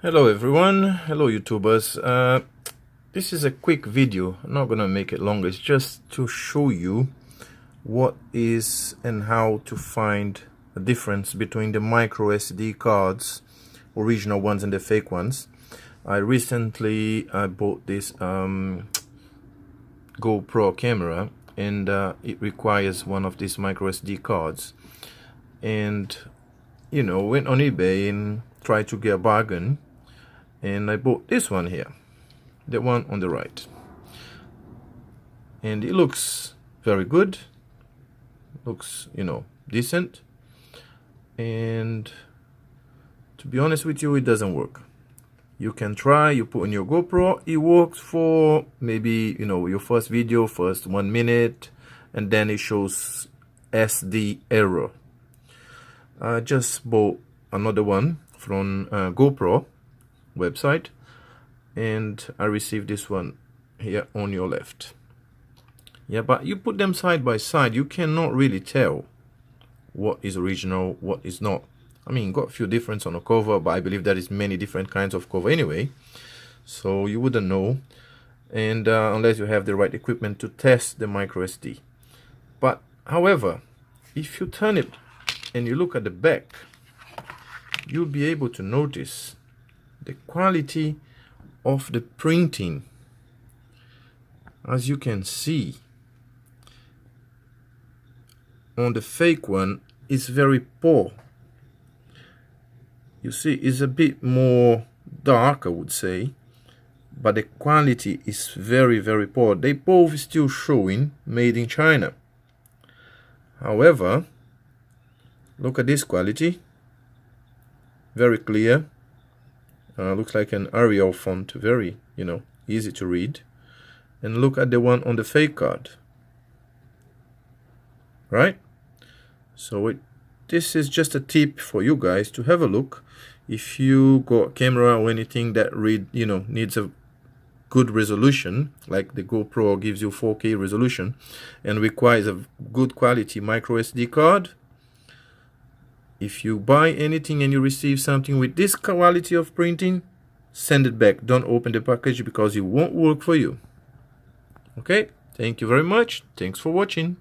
Hello everyone, hello YouTubers. This is a quick video. I'm not gonna make it long. It's just to show you what is and how to find the difference between the micro SD cards, original ones and the fake ones. I recently bought this GoPro camera, and it requires one of these micro SD cards, and went on eBay and tried to get a bargain. And I bought this one here, the one on the right, and it looks very good, looks decent, and to be honest with you, it doesn't work. You can try, you put on your GoPro, it works for maybe your first video, first 1 minute, and then it shows SD error. I just bought another one from GoPro website, and I received this one here on your left. Yeah, but you put them side by side, you cannot really tell what is original, what is not. I mean, got a few difference on the cover, but I believe there is many different kinds of cover anyway, so you wouldn't know, and unless you have the right equipment to test the micro SD. But however, if you turn it and you look at the back, you'll be able to notice the quality of the printing. As you can see, on the fake one is very poor. You see, it's a bit more dark, I would say, but the quality is very, very poor. They both still showing made in China. However, look at this quality, very clear. Looks like an Arial font, very easy to read. And look at the one on the fake card, right? So this is just a tip for you guys to have a look. If you got a camera or anything that needs a good resolution, like the GoPro gives you 4K resolution and requires a good quality micro SD card, if you buy anything and you receive something with this quality of printing, send it back. Don't open the package because it won't work for you. Okay, thank you very much. Thanks for watching.